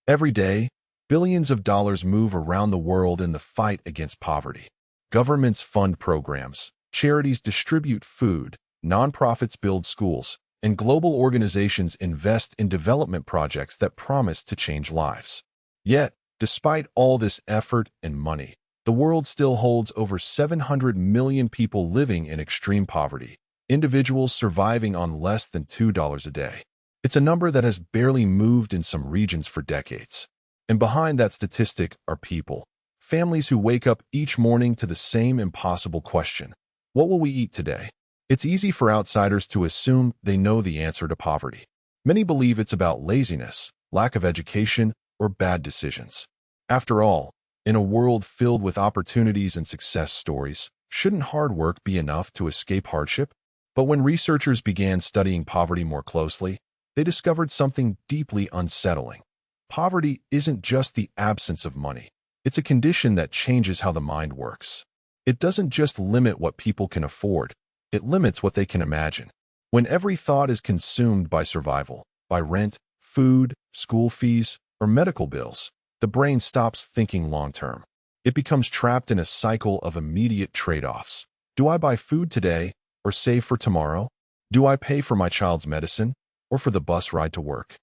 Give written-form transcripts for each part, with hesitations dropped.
Every day, billions of dollars move around the world in the fight against poverty. Governments fund programs, charities distribute food, nonprofits build schools, and global organizations invest in development projects that promise to change lives. Yet, despite all this effort and money, the world still holds over 700 million people living in extreme poverty, individuals surviving on less than $2 a day. It's a number that has barely moved in some regions for decades. And behind that statistic are people, families who wake up each morning to the same impossible question: what will we eat today? It's easy for outsiders to assume they know the answer to poverty. Many believe it's about laziness, lack of education, or bad decisions. After all, in a world filled with opportunities and success stories, shouldn't hard work be enough to escape hardship? But when researchers began studying poverty more closely, they discovered something deeply unsettling. Poverty isn't just the absence of money. It's a condition that changes how the mind works. It doesn't just limit what people can afford. It limits what they can imagine. When every thought is consumed by survival, by rent, food, school fees, or medical bills, the brain stops thinking long-term. It becomes trapped in a cycle of immediate trade-offs. Do I buy food today or save for tomorrow? Do I pay for my child's medicine or for the bus ride to work?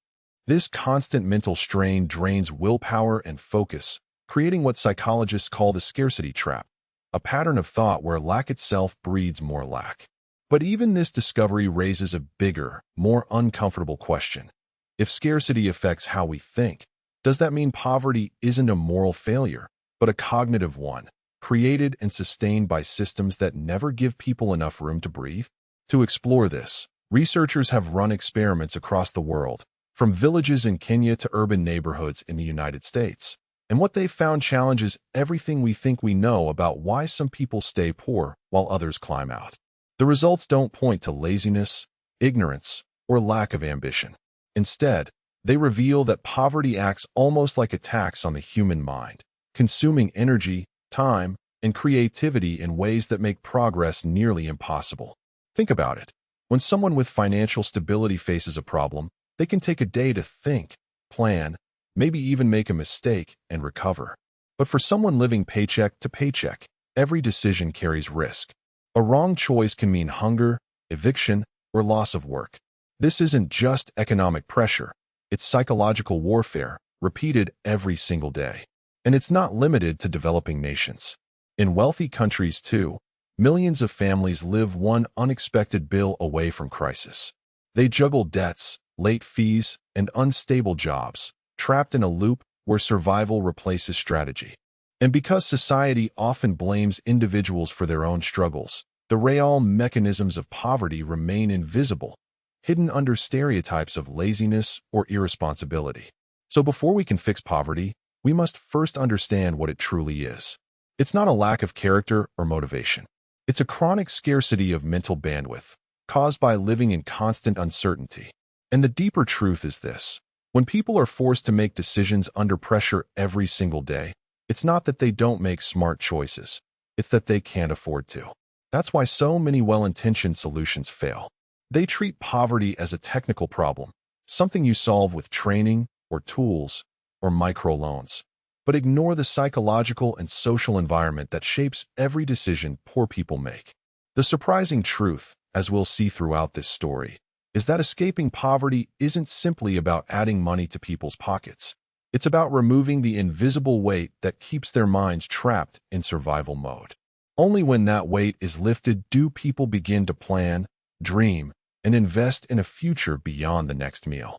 This constant mental strain drains willpower and focus, creating what psychologists call the scarcity trap, a pattern of thought where lack itself breeds more lack. But even this discovery raises a bigger, more uncomfortable question. If scarcity affects how we think, does that mean poverty isn't a moral failure, but a cognitive one, created and sustained by systems that never give people enough room to breathe? To explore this, researchers have run experiments across the world, from villages in Kenya to urban neighborhoods in the United States. And what they've found challenges everything we think we know about why some people stay poor while others climb out. The results don't point to laziness, ignorance, or lack of ambition. Instead, they reveal that poverty acts almost like a tax on the human mind, consuming energy, time, and creativity in ways that make progress nearly impossible. Think about it. When someone with financial stability faces a problem, they can take a day to think, plan, maybe even make a mistake and recover. But for someone living paycheck to paycheck, every decision carries risk. A wrong choice can mean hunger, eviction, or loss of work. This isn't just economic pressure. It's psychological warfare, repeated every single day. And it's not limited to developing nations. In wealthy countries, too, millions of families live one unexpected bill away from crisis. They juggle debts, late fees, and unstable jobs, trapped in a loop where survival replaces strategy. And because society often blames individuals for their own struggles, the real mechanisms of poverty remain invisible, hidden under stereotypes of laziness or irresponsibility. So before we can fix poverty, we must first understand what it truly is. It's not a lack of character or motivation. It's a chronic scarcity of mental bandwidth, caused by living in constant uncertainty. And the deeper truth is this: when people are forced to make decisions under pressure every single day, it's not that they don't make smart choices, it's that they can't afford to. That's why so many well-intentioned solutions fail. They treat poverty as a technical problem, something you solve with training or tools or microloans, but ignore the psychological and social environment that shapes every decision poor people make. The surprising truth, as we'll see throughout this story, is that escaping poverty isn't simply about adding money to people's pockets. It's about removing the invisible weight that keeps their minds trapped in survival mode. Only when that weight is lifted do people begin to plan, dream, and invest in a future beyond the next meal.